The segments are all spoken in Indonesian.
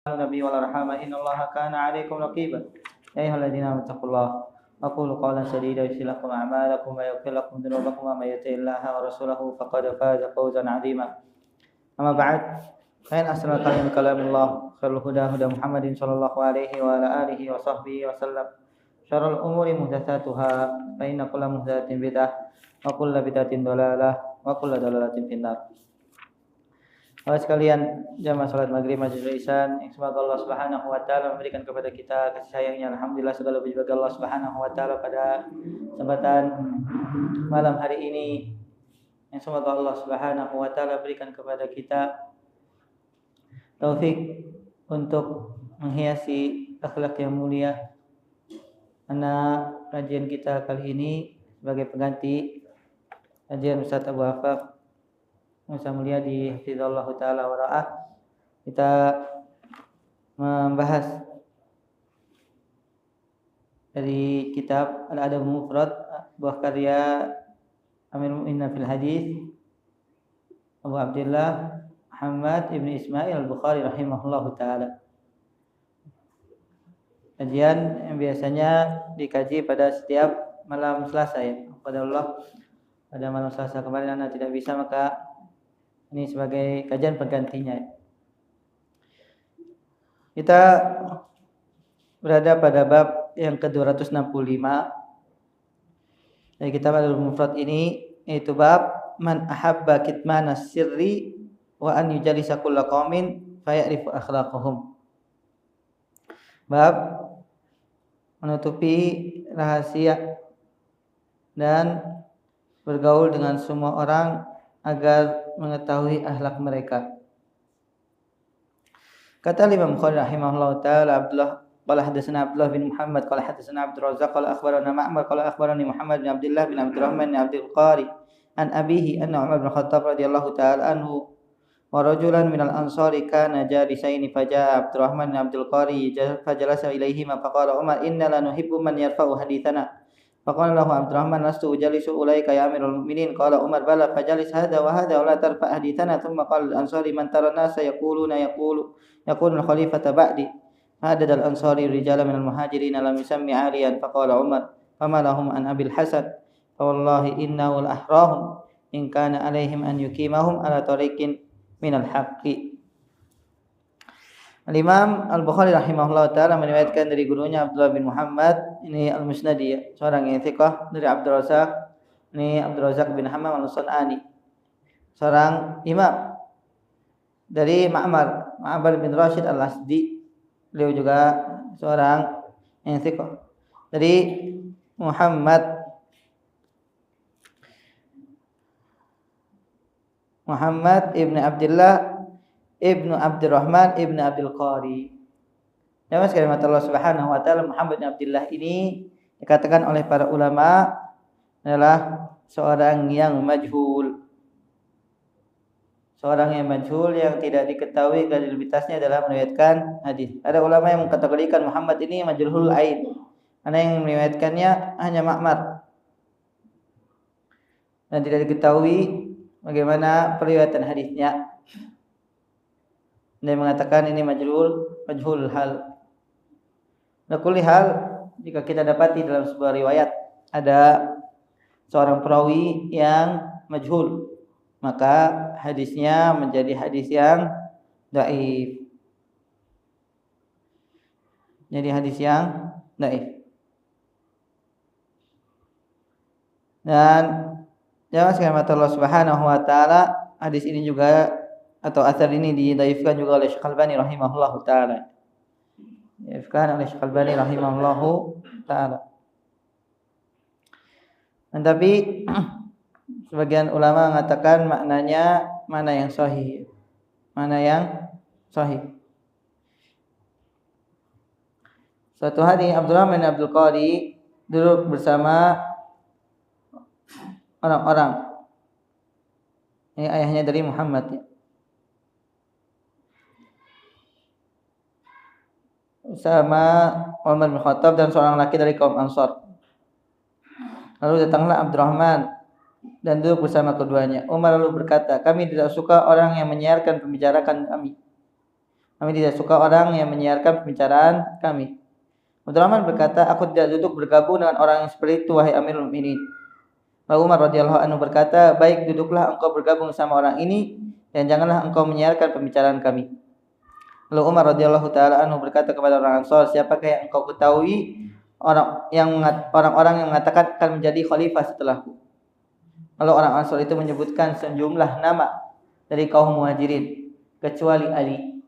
النبي والأرحام إن الله كان عليكم رقيبا يا أيها الذين آمنوا اتقوا الله وقولوا قولا سديدا يغفر لكم أعمالكم ويغفر لكم ذنوبكم ومن يطع الله ورسوله فقد فاز فوزا عظيما أما بعد فإن أحسن الكلام كلام الله خير الهدى هدى محمد صلى الله عليه وعلى آله وصحبه وسلم شر الأمور محدثاتها فإن كل محدثة بدعة وكل بدعة ضلالة وكل ضلالة في النار. Bapak sekalian, jamaah salat maghrib majelis Ihsan, semoga Allah Subhanahu wa taala memberikan kepada kita kasih sayangnya. Alhamdulillah segala puji bagi Allah Subhanahu wa taala pada kesempatan malam hari ini. Yang semoga Allah Subhanahu wa taala berikan kepada kita taufik untuk menghiasi akhlak yang mulia. Karena kajian kita kali ini sebagai pengganti kajian Ustaz Abu Hafaf Musa mulia di hafizallah ta'ala wa ra'ah, kita membahas dari kitab Al-Adab Mufrad buah karya Amirul Mu'minin fil Hadis Abu Abdullah Muhammad ibn Ismail al-Bukhari rahimahullahu ta'ala. Kajian yang biasanya dikaji pada setiap malam Selasa ya. Pada Allah pada malam Selasa kemarin Anda tidak bisa, maka ini sebagai kajian penggantinya. Kita berada pada bab yang ke-265 dari kitab Al-Mufrad ini, yaitu bab man ahabba kitmana sirri wa an yujalisa kulla qaumin faya'rifu akhlaqahum. Bab menutupi rahasia dan bergaul dengan semua orang agar mengetahui akhlak mereka. Kata Imam Bukhari rahimahullah taala, Abdullah qala hadatsana Abdullah bin Muhammad qala hadatsana Abdul Razzaq qala akhbarana Ma'mar qala akhbarani Muhammad bin Abdullah bin Abdurrahman bin Abdul Qari an abihi anna Umar bin Khattab radhiyallahu taala anhu wa rajulan minal ansari kana jalisaini faja'a Abdurrahman bin Abdul Qari fajalasa ilaihima faqala Umar inna la nuhibbu man yarfa'u hadithana. Faqala lahu Abdurrahman lastu ujalisu ulaika ya amirul mu'minin. Qala Umar bala fajalis hadha wa hadha wa la tarfa hadithana. Thumma qala al-ansari man tara nasa yaqulu al-khalifata ba'di. Hadad al-ansari rijala minal muhajirin lam yusammi aliyan. Faqala Umar fama lahum an abil hasan fa wallahi innahu al-ahrahum in kana alaihim an yukimahum ala tariqin minal haqqi. Al-Imam Al-Bukhari rahimahullah ta'ala meriwayatkan dari gurunya Abdullah bin Muhammad, ini Al-Musnadi, seorang yang thiqah, dari Abdul Razzaq, ini Abdul Razzaq bin Hammam Al-Sun'ani, seorang imam, dari Ma'mar bin Rashid Al-Asdi, beliau juga seorang yang thiqah, dari Muhammad ibn Abdullah ibnu Abdurrahman ibnu Abdul Qari. Ya mas, kalimat Allah Subhanahu wa taala, Muhammad bin Abdullah ini dikatakan oleh para ulama adalah seorang yang majhul. Seorang yang majhul yang tidak diketahui kredibilitasnya dalam meriwayatkan hadis. Ada ulama yang mengkategorikan Muhammad ini majhulul ain. Ada yang meriwayatkannya hanya Ma'mar. Dan tidak diketahui bagaimana periwayatan hadisnya. Dia mengatakan ini majhul hal. Kulli hal, jika kita dapati dalam sebuah riwayat ada seorang perawi yang majhul, maka hadisnya menjadi hadis yang dhaif. Jadi hadis yang dhaif. Dan jangan sekalian Allah Subhanahu wa taala, hadis ini juga atau asar ini didhaifkan juga oleh Syekh Al-Albani rahimahullahu taala. Didhaifkan oleh Syekh Al-Albani rahimahullahu taala. Tapi sebagian ulama mengatakan maknanya mana yang sahih. Mana yang sahih. Suatu hari Abdurrahman bin Abdul Qari duduk bersama orang-orang. Ini ayahnya dari Muhammad ya. Sama Umar bin Khattab dan seorang laki dari kaum Ansar. Lalu datanglah Abdurrahman dan duduk bersama keduanya. Umar lalu berkata, kami tidak suka orang yang menyiarkan pembicaraan kami. Kami tidak suka orang yang menyiarkan pembicaraan kami. Abdurrahman berkata, aku tidak duduk bergabung dengan orang yang seperti itu, wahai Amirul Mukminin. Lalu Umar radhiyallahu anhu berkata, baik, duduklah engkau bergabung sama orang ini dan janganlah engkau menyiarkan pembicaraan kami. Lalu Umar radhiyallahu taala anhu berkata kepada orang Ansar, siapakah yang engkau ketahui orang-orang yang mengatakan akan menjadi khalifah setelahku? Lalu orang Ansar itu menyebutkan sejumlah nama dari kaum Muhajirin kecuali Ali.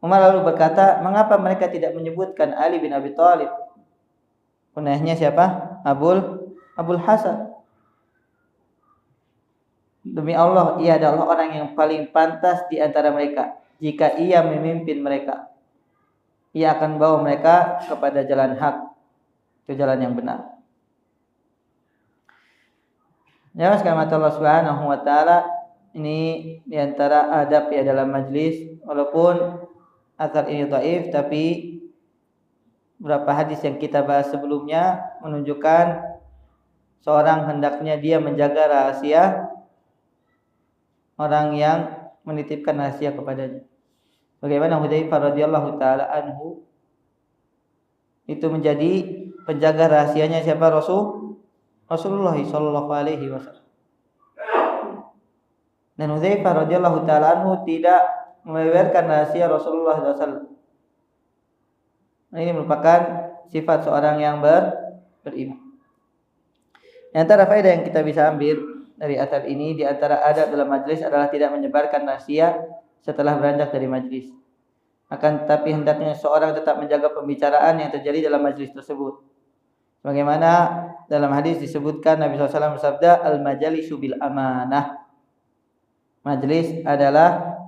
Umar lalu berkata, mengapa mereka tidak menyebutkan Ali bin Abi Thalib? Kunyahnya siapa? Abul Hasan. Demi Allah, ia adalah orang yang paling pantas di antara mereka. Jika ia memimpin mereka, ia akan bawa mereka kepada jalan hak, ke jalan yang benar. Ya, sekalian Allah Subhanahu wa taala, ini di antara adab ya dalam majlis, walaupun asar ini dhaif, tapi beberapa hadis yang kita bahas sebelumnya menunjukkan seorang hendaknya dia menjaga rahasia orang yang menitipkan rahasia kepadanya. Bagaimana Hudzaifah radhiyallahu taala anhu itu menjadi penjaga rahasianya siapa? Rasulullah sallallahu alaihi wasallam. Dan Hudzaifah radhiyallahu taala anhu tidak membeberkan rahasia Rasulullah sallallahu alaihi wasallam. Ini merupakan sifat seorang yang beriman. Di antara faedah yang kita bisa ambil dari atar ini, di antara adab dalam majlis adalah tidak menyebarkan rahasia setelah beranjak dari majlis. Akan tetapi hendaknya seorang tetap menjaga pembicaraan yang terjadi dalam majlis tersebut. Bagaimana dalam hadis disebutkan Nabi SAW bersabda, al-majalisu bil amanah. Majlis adalah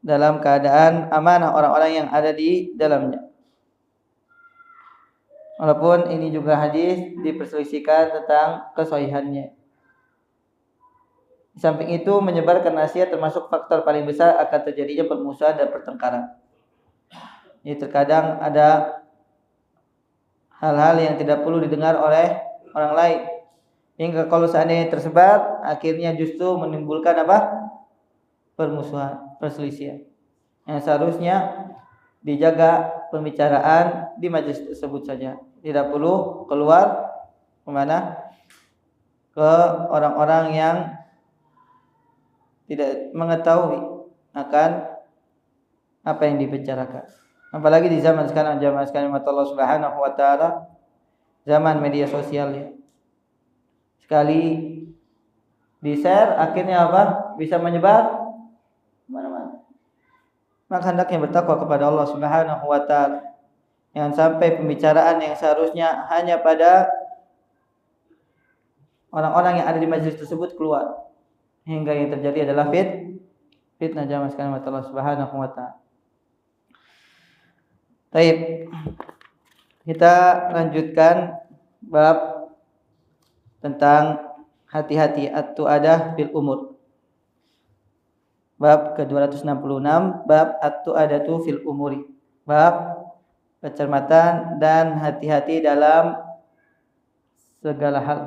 dalam keadaan amanah orang-orang yang ada di dalamnya. Walaupun ini juga hadis diperselisihkan tentang kesahihannya. Di samping itu menyebarkan nasihat termasuk faktor paling besar akan terjadinya permusuhan dan pertengkaran. Jadi terkadang ada hal-hal yang tidak perlu didengar oleh orang lain. Hingga kalau seandainya tersebar, akhirnya justru menimbulkan apa? Permusuhan, perselisihan. Yang seharusnya dijaga pembicaraan di majelis tersebut saja. Tidak perlu keluar kemana? Ke orang-orang yang tidak mengetahui akan apa yang dibicarakan. Apalagi di zaman sekarang, zaman sekarang Allah Subhanahu wa taala, zaman media sosial ya. Sekali di-share akhirnya apa? Bisa menyebar mana-mana. Maka hendaknya bertakwa kepada Allah Subhanahu wa taala. Jangan sampai pembicaraan yang seharusnya hanya pada orang-orang yang ada di majelis tersebut keluar. Hingga yang terjadi adalah fitnah zaman sekarang Allah Subhanahu wa taala. Baik. Kita lanjutkan bab tentang hati-hati at-tu'adah bil umur. Bab ke-266, bab at-tu'adatu fil umuri. Bab kecermatan dan hati-hati dalam segala hal.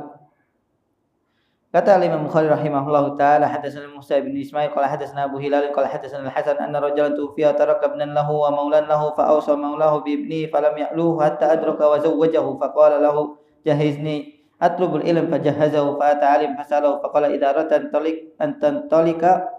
Kata Imam Bukhari rahimahullahu taala, hadatsana Musa bin Ismail qala hadatsana Abu Hilal qala hadatsana Al-Hasan anna rajulan tufiya taraka ibnan lahu wa maulan lahu fa awsa maulahu bi ibni falam ya'luhu hatta adraka wa zawwajahu fa qala lahu jahizni atlubul ilm fajahazahu fa ta'alim fasalahu fa qala idza ratan talik antantalika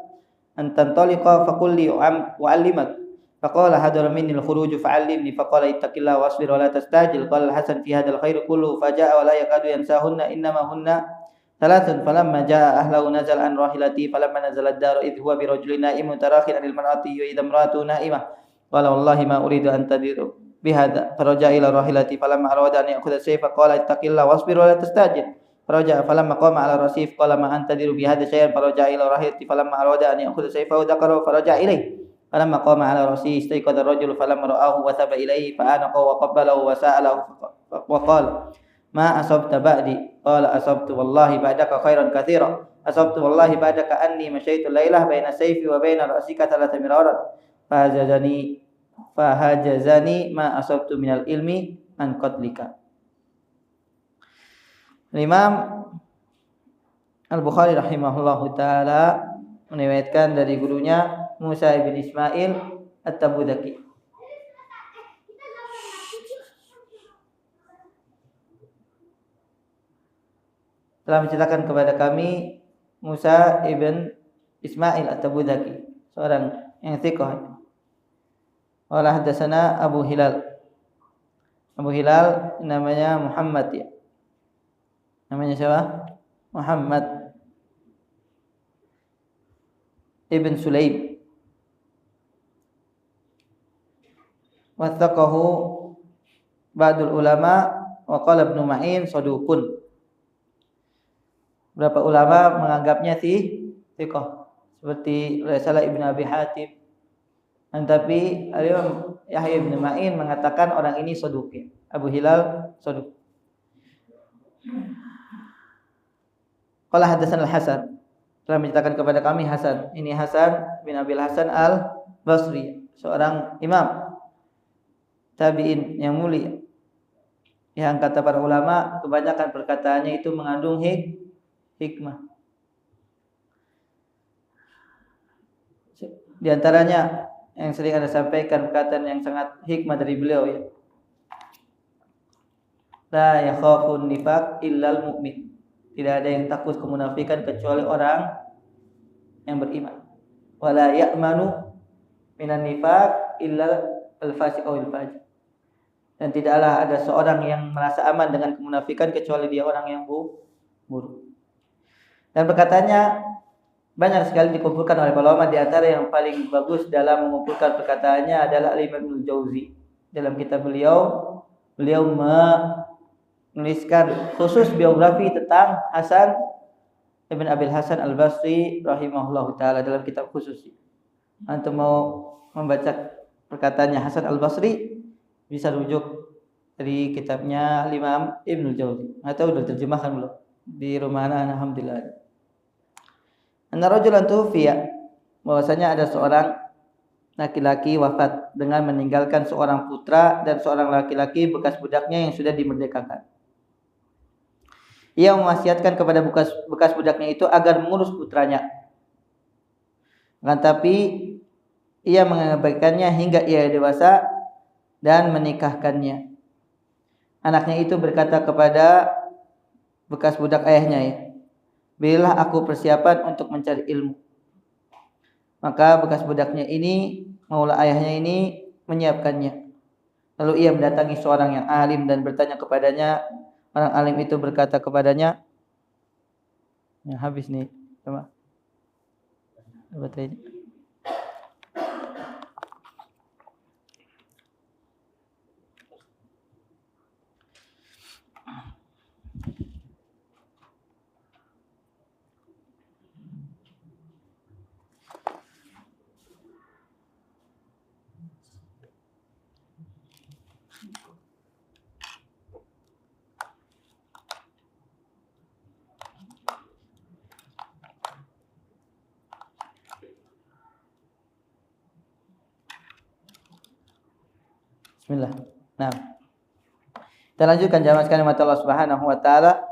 fa qul li u'allimak fa qala hadara minni al-khuruj fa'allimni fa qala ittaqillaha wasbir wa la tastajil qala Al-Hasan fi hadzal khair kullu fa ja'a wa la yakadu yansahunna innama hunna ثلاث فلما جاء أهله نزل عن راحلته فلما نزل الدار إذ هو برجل نائم متراخٍ عن المرأة وإذا امرأته نائمة قال والله ما أريد أن تدير بهذا فرجع إلى راحلته فلما أراد أن يأخذ السيف قال اتق الله واصبر ولا تستعجل فرجع فلما قام على الرصيف قال ما أنت تدير بهذا شيئا فرجع إلى راحلته فلما أراد أن يأخذ سيفه ذكره فرجع إليه فلما قام على رأسه استيقظ الرجل فلما رآه وثب إليه فآنقه وقبله وسأله وقال ما أصبت بعدي قال أصبت والله بعدك خيرا كثيرا أصبت والله بعدك أني مشيت الليلة بين السيف وبين رأسك 3 مرارات فهجزني ما أصبت من العلم عن قتلك. Imam Al-Bukhari rahimahullahu taala meriwayatkan dari gurunya Musa ibn Ismail At-Tabuzaki. Telah menceritakan kepada kami Musa ibn Ismail At-Tabuzaki, seorang yang thiqah. Qala hadatsana Abu Hilal. Abu Hilal namanya Muhammad ya. Namanya siapa? Muhammad ibn Sulaim. Wathaqahu ba'dul ulama wa qala Ibnu Ma'in saduqun. Beberapa ulama menganggapnya thiqah seperti Salah Ibn Abi Hatim. Tetapi Imam Yahya bin Ma'in mengatakan orang ini saduq. Abu Hilal saduq. Qala hadatsana Al-Hasan. Telah menceritakan kepada kami Hasan. Ini Hasan bin Abil Hasan Al-Basri, seorang imam tabi'in yang mulia. Yang kata para ulama kebanyakan perkataannya itu mengandung hikmah. Di antaranya yang sering Anda sampaikan perkataan yang sangat hikmah dari beliau ya. La yakhafun nifaq illal mu'min. Tidak ada yang takut kemunafikan kecuali orang yang beriman. Wala ya'manu minan nifaq illal al-fasiq awil fajir. Dan tidaklah ada seorang yang merasa aman dengan kemunafikan kecuali dia orang yang buruk. Dan perkataannya banyak sekali dikumpulkan oleh para ulama. Di antara yang paling bagus dalam mengumpulkan perkataannya adalah Imam Ibnu Jauzi. Dalam kitab beliau menuliskan khusus biografi tentang Hasan Ibn Abil Hasan Al-Basri rahimahullahu taala dalam kitab khusus. Antum mau membaca perkataannya Hasan Al-Basri bisa rujuk dari kitabnya Imam Ibnu Jauzi. Atau sudah terjemahkan belum? Di rumah anak alhamdulillah. Anna rajulan tufiya, bahwasanya ada seorang laki-laki wafat dengan meninggalkan seorang putra dan seorang laki-laki bekas budaknya yang sudah dimerdekakan. Ia mewasiatkan kepada bekas budaknya itu agar mengurus putranya. Akan tapi ia mengabaikannya hingga ia dewasa dan menikahkannya. Anaknya itu berkata kepada bekas budak ayahnya ya, berilah aku persiapan untuk mencari ilmu. Maka bekas budaknya ini, maula ayahnya ini menyiapkannya. Lalu ia mendatangi seorang yang alim dan bertanya kepadanya. Orang alim itu berkata kepadanya, ya habis nih, coba baterainya. Bismillah. Nah, kita lanjutkan jamaah sekalian mata Allah Subhanahu wa taala.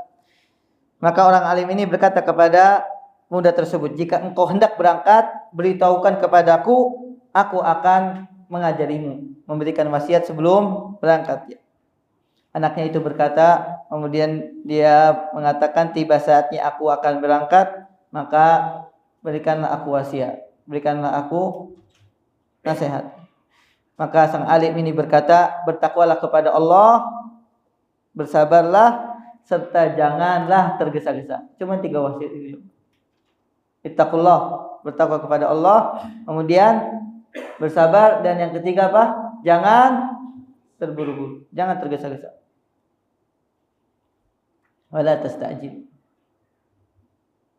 Maka orang alim ini berkata kepada muda tersebut, jika engkau hendak berangkat, beritahukan kepadaku, aku akan mengajarimu, memberikan wasiat sebelum berangkat. Anaknya itu berkata, kemudian dia mengatakan, tiba saatnya aku akan berangkat, maka berikanlah aku wasiat, berikanlah aku nasihat. Maka sang alim ini berkata, bertakwalah kepada Allah, bersabarlah, serta janganlah tergesa-gesa. Cuma 3 wasiat ini. Ittaqullah, bertakwa kepada Allah, kemudian bersabar, dan yang ketiga apa? Jangan terburu-buru, jangan tergesa-gesa. Wala tasta'jil.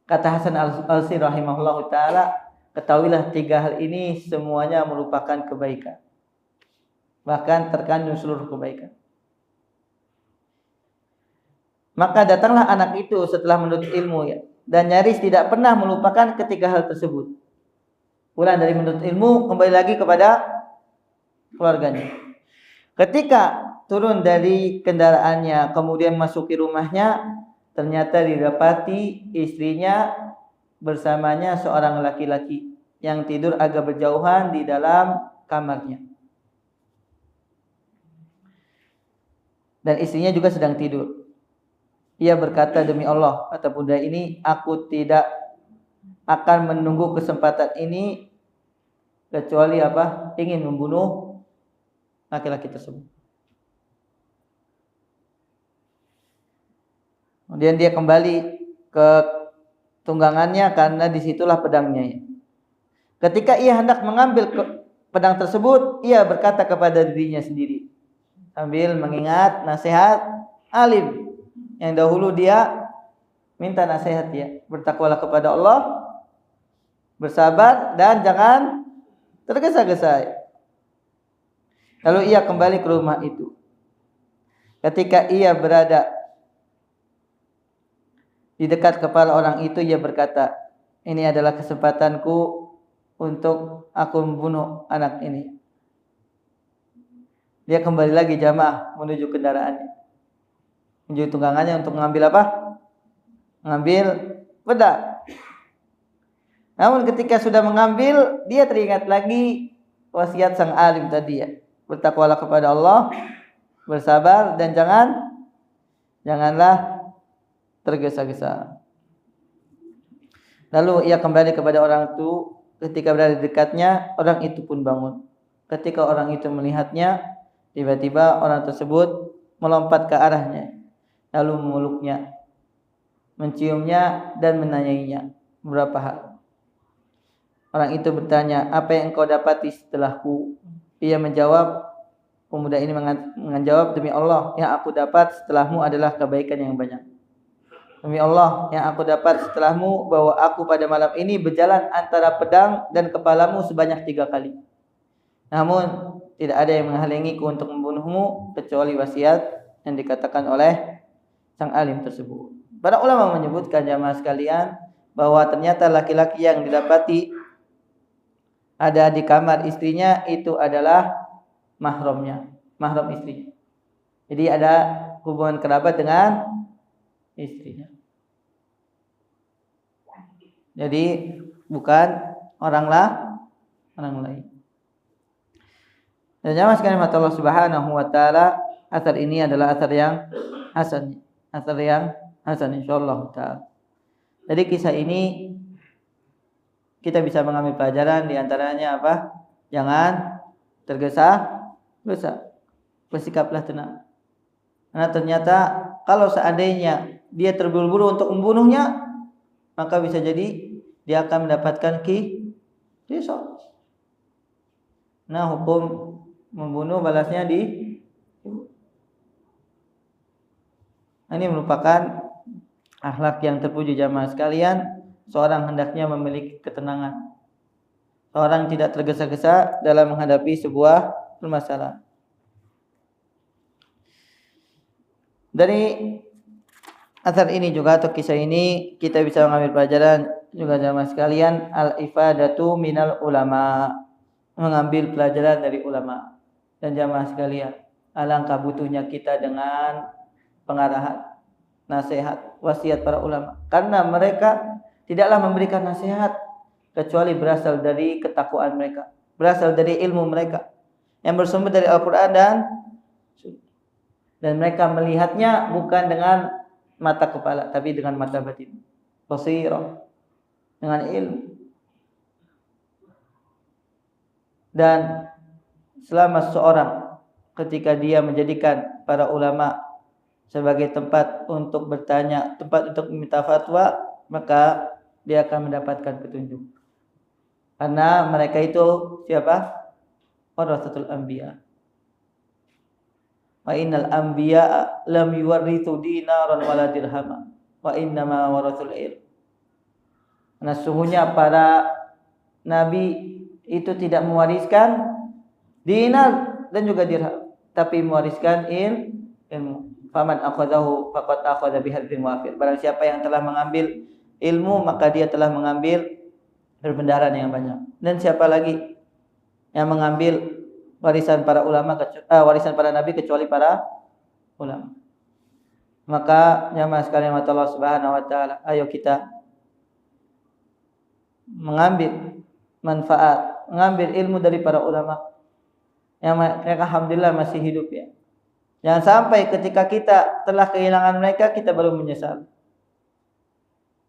Kata Hasan Al-Basri rahimahullahu taala, ketahuilah 3 hal ini semuanya merupakan kebaikan. Bahkan terkandung seluruh kebaikan. Maka datanglah anak itu setelah menuntut ilmu ya, dan nyaris tidak pernah melupakan ketiga hal tersebut. Pulang dari menuntut ilmu, kembali lagi kepada keluarganya. Ketika turun dari kendaraannya, kemudian masuki rumahnya, ternyata didapati istrinya bersamanya seorang laki-laki yang tidur agak berjauhan di dalam kamarnya. Dan istrinya juga sedang tidur. Ia berkata, demi Allah, kata budak ini, aku tidak akan menunggu kesempatan ini kecuali apa? Ingin membunuh laki-laki tersebut. Kemudian dia kembali ke tunggangannya karena disitulah pedangnya. Ketika ia hendak mengambil pedang tersebut, ia berkata kepada dirinya sendiri sambil mengingat nasihat alim yang dahulu dia minta nasihat ya, bertakwalah kepada Allah, bersabar dan jangan tergesa-gesa. Lalu ia kembali ke rumah itu. Ketika ia berada di dekat kepala orang itu, ia berkata, ini adalah kesempatanku untuk aku membunuh anak ini. Dia kembali lagi jamaah menuju kendaraannya, menuju tunggangannya untuk mengambil apa? Mengambil pedang. Namun ketika sudah mengambil, dia teringat lagi wasiat sang alim tadi ya. Bertakwalah kepada Allah, bersabar dan janganlah tergesa-gesa. Lalu ia kembali kepada orang itu. Ketika berada di dekatnya, orang itu pun bangun. Ketika orang itu melihatnya, tiba-tiba orang tersebut melompat ke arahnya, lalu memeluknya, menciumnya dan menanyainya beberapa hal. Orang itu bertanya, apa yang engkau dapati setelahku? Ia menjawab, pemuda ini menjawab, demi Allah, yang aku dapat setelahmu adalah kebaikan yang banyak. Demi Allah, yang aku dapat setelahmu bahwa aku pada malam ini berjalan antara pedang dan kepalamu sebanyak 3 kali. Namun tidak ada yang menghalangiku untuk membunuhmu kecuali wasiat yang dikatakan oleh sang alim tersebut. Para ulama menyebutkan jamaah sekalian bahwa ternyata laki-laki yang didapati ada di kamar istrinya itu adalah mahramnya, mahram istrinya. Jadi ada hubungan kerabat dengan istrinya. Jadi bukan orang lain. Dan jamaah sekalian mata Allah Subhanahu wa taala, asar ini adalah asar yang hasan. Asar yang hasan insyaallah taala. Dari kisah ini kita bisa mengambil pelajaran di antaranya apa? Jangan tergesa-gesa. Bersikaplah tenang. Karena ternyata kalau seandainya dia terburu-buru untuk membunuhnya, maka bisa jadi dia akan mendapatkan qisas. Nah, hukum membunuh balasnya ini merupakan akhlak yang terpuji jamaah sekalian. Seorang hendaknya memiliki ketenangan. Seorang tidak tergesa-gesa dalam menghadapi sebuah permasalahan. Dari asar ini juga atau kisah ini kita bisa mengambil pelajaran juga jamaah sekalian, al-ifadatu minal ulama, mengambil pelajaran dari ulama. Dan jamaah sekalian, alangkah butuhnya kita dengan pengarahan, nasihat, wasiat para ulama. Karena mereka tidaklah memberikan nasihat kecuali berasal dari ketakwaan mereka, berasal dari ilmu mereka yang bersumber dari Al-Quran dan mereka melihatnya bukan dengan mata kepala, tapi dengan mata batin, basirah, dengan ilmu. Dan selama seorang ketika dia menjadikan para ulama sebagai tempat untuk bertanya, tempat untuk meminta fatwa, maka dia akan mendapatkan petunjuk. Karena mereka itu siapa? Warasatul anbiya. Wa innal anbiya lam yuwarrithu dinaran wala dirhama, wa innama warathul ilm. Karena sesungguhnya para nabi itu tidak mewariskan dinar dan juga dirham, tapi mewariskan ilmu. Faman akhadahu faqad akhadha bihadzin wafir. Barang siapa yang telah mengambil ilmu, maka dia telah mengambil perbendaharaan yang banyak. Dan siapa lagi yang mengambil warisan para ulama, warisan para nabi kecuali para ulama. Maka jamaah sekalian mata Allah Subhanahu wa taala, ayo kita mengambil manfaat, mengambil ilmu dari para ulama yang mereka alhamdulillah masih hidup ya. Jangan sampai ketika kita telah kehilangan mereka kita baru menyesal.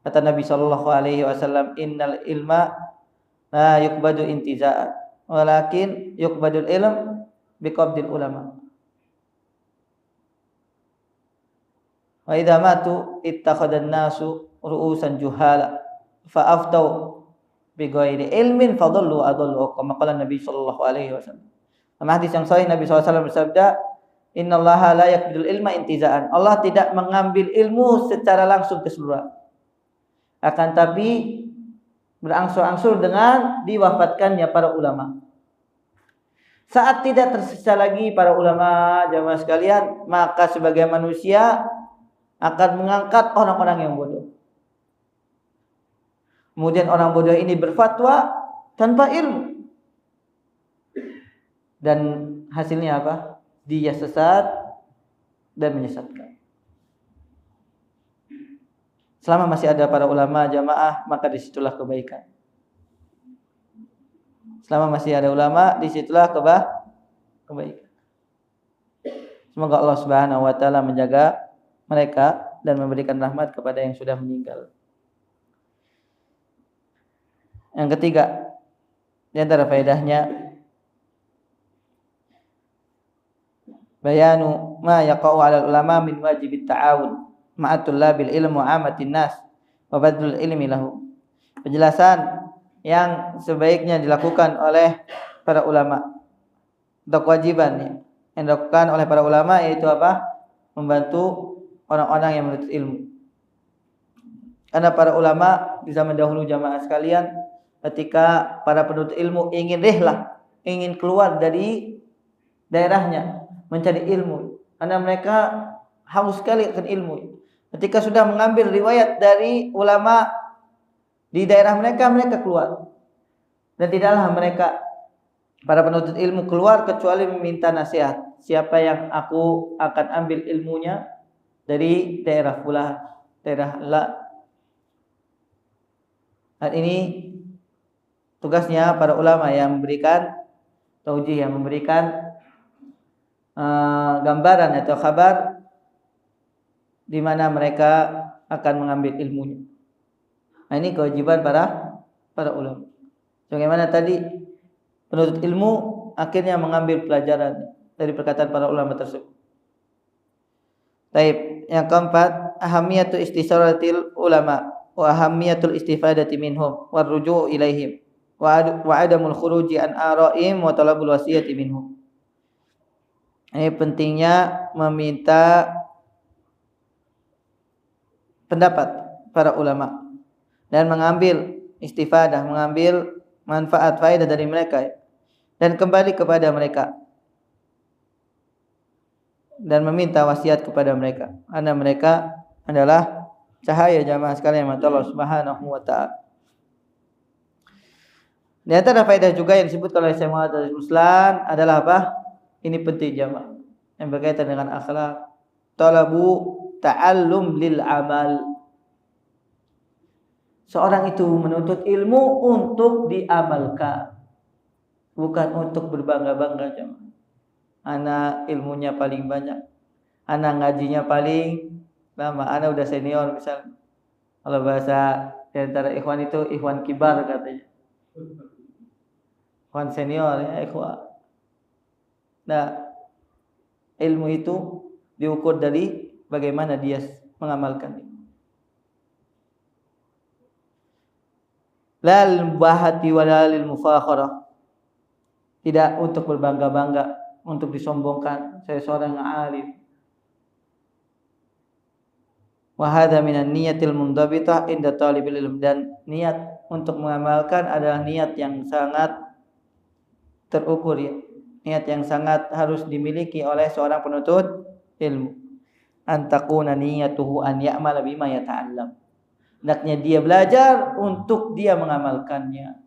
Kata Nabi sallallahu alaihi wasallam, "Innal ilma la yuqbadu intiza'an, walakin yuqbadul ilm biqabdil ulama." Wa idza matu ittakhadhan nasu ru'usan juhala fa aftau bi ghairi ilmin fadallu adallu, kama qala Nabi sallallahu alaihi wasallam. Dalam hadis yang sahih Nabi sallallahu alaihi wasallam bersabda, "Innallaha la yaqbidul ilma intiza'an." Allah tidak mengambil ilmu secara langsung keseluruhan. Akan tapi berangsur-angsur dengan diwafatkannya para ulama. Saat tidak tersisa lagi para ulama, jamaah sekalian, maka sebagai manusia akan mengangkat orang-orang yang bodoh. Kemudian orang bodoh ini berfatwa tanpa ilmu. Dan hasilnya apa? Dia sesat dan menyesatkan. Selama masih ada para ulama jamaah, maka disitulah kebaikan. Selama masih ada ulama, disitulah kebaikan. Semoga Allah Subhanahu wa taala menjaga mereka dan memberikan rahmat kepada yang sudah meninggal. Yang ketiga, di antara faedahnya bayanu ma yaqa'u 'alal ulama min wajibit ta'awun ma'atullabil ilmu amatin nas wa badlul ilmi lahu. Penjelasan yang sebaiknya dilakukan oleh para ulama, atau kewajiban yang dilakukan oleh para ulama yaitu apa? Membantu orang-orang yang menuntut ilmu. Karena para ulama di zaman dahulu jamaah sekalian, ketika para penuntut ilmu ingin rihlah, ingin keluar dari daerahnya mencari ilmu, karena mereka haus sekali akan ilmu. Ketika sudah mengambil riwayat dari ulama di daerah mereka, mereka keluar. Dan tidaklah mereka para penuntut ilmu keluar kecuali meminta nasihat. Siapa yang aku akan ambil ilmunya dari daerah pula, daerah la. Dan ini tugasnya para ulama yang memberikan taujih, yang memberikan gambaran atau kabar di mana mereka akan mengambil ilmunya. Nah, ini kewajiban para ulama. Bagaimana tadi penuntut ilmu akhirnya mengambil pelajaran dari perkataan para ulama tersebut. Taib, yang keempat, ahamiyatu istisaratil ulama wa ahamiyatul istifadati minhum war ruju' ilaihim wa adamul khuruji an ara'im wa talabul wasiyati minhum. Ini pentingnya meminta pendapat para ulama dan mengambil istifadah, mengambil manfaat faedah dari mereka dan kembali kepada mereka dan meminta wasiat kepada mereka, karena mereka adalah cahaya jamaah sekalian mata Allah Subhanahu wa taala. Di antara faedah juga yang disebut oleh Syekh Muhammad Ruslan adalah apa? Ini penting jamaah yang berkaitan dengan akhlak. Talabu ta'allum lil amal. Seorang itu menuntut ilmu untuk diamalkan, bukan untuk berbangga-bangga jemaah. Ana ilmunya paling banyak, ana ngajinya paling lama, ana udah senior misalnya. Kalau bahasa di antara ikhwan itu ikhwan kibar katanya. Ikhwan senior ya ikhwan. Nah, ilmu itu diukur dari bagaimana dia mengamalkan. Lal bahati walal mufakharah. Tidak untuk berbangga-bangga, untuk disombongkan, saya seorang alim. Wa hadza minan niyatil mundhabitah inda talibil ilm, dan niat untuk mengamalkan adalah niat yang sangat terukur ya. Niat yang sangat harus dimiliki oleh seorang penuntut ilmu. Antakuna niyatuhu an ya'mala bima yata'allam. Hendaknya dia belajar untuk dia mengamalkannya.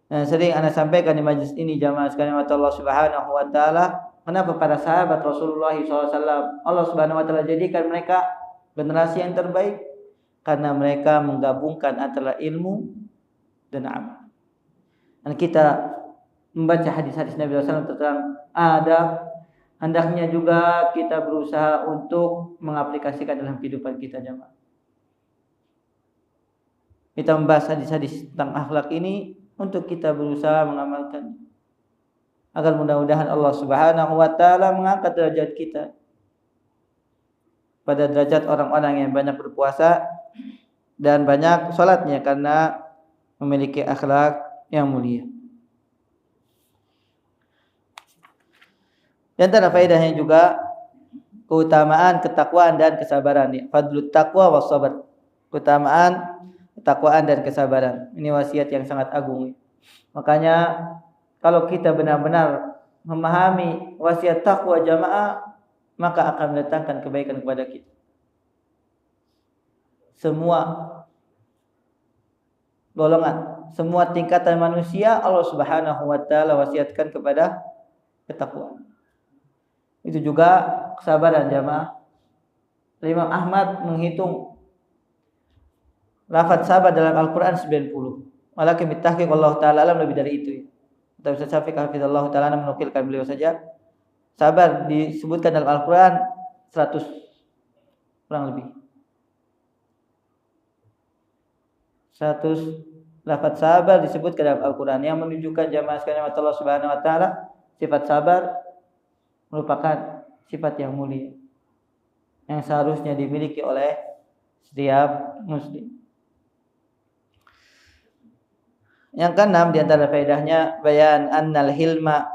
Dan sering ana sampaikan di majlis ini jamaah sekalian Allah Subhanahu wa taala, kenapa para sahabat Rasulullah SAW Allah Subhanahu wa taala jadikan mereka generasi yang terbaik? Karena mereka menggabungkan antara ilmu dan amal. Dan kita membaca hadis-hadis Nabi SAW tentang adab, hendaknya juga kita berusaha untuk mengaplikasikan dalam kehidupan kita jemaah. Kita membahas hadis-hadis tentang akhlak ini untuk kita berusaha mengamalkan, agar mudah-mudahan Allah Subhanahu wa taala mengangkat derajat kita pada derajat orang-orang yang banyak berpuasa dan banyak salatnya karena memiliki akhlak yang mulia. Di antara faedahnya juga keutamaan ketakwaan dan kesabaran. Fadlut taqwa was sabar. Keutamaan ketakwaan dan kesabaran. Ini wasiat yang sangat agung. Makanya kalau kita benar-benar memahami wasiat takwa jamaah, maka akan mendatangkan kebaikan kepada kita. Semua golongan, semua tingkatan manusia Allah Subhanahu wa taala wasiatkan kepada ketakwaan. Itu juga kesabaran jamaah. Imam Ahmad menghitung lafaz sabar dalam Al-Qur'an 90. Walakin bitahqiq Allah taala alam lebih dari itu. Tapi Ustaz Syafiq hafizallahu taala menukilkan beliau saja. Sabar disebutkan dalam Al-Qur'an 100 kurang lebih. 100 lafaz sabar disebutkan dalam Al-Qur'an yang menunjukkan jamaah sekalian Allah Subhanahu wa taala sifat sabar merupakan sifat yang mulia yang seharusnya dimiliki oleh setiap muslim. Yang keenam di antara faedahnya bayan annal hilma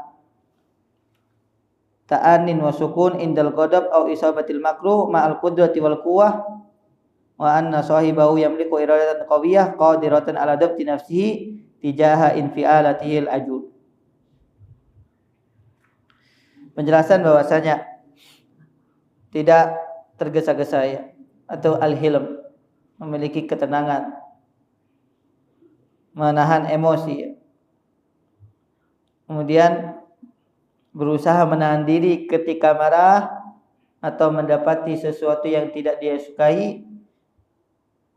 ta'anin wa sukun indal ghadab au isabatil makruh ma'al qudrati wal quwwah wa anna sahibahu yamliku iradatan qawiyah qadiratan ala dabti nafsihi tijaha infi'alatihi al-ajur. Penjelasan bahwasanya tidak tergesa-gesa ya, atau al-hilm, memiliki ketenangan, menahan emosi ya. Kemudian berusaha menahan diri ketika marah atau mendapati sesuatu yang tidak dia sukai,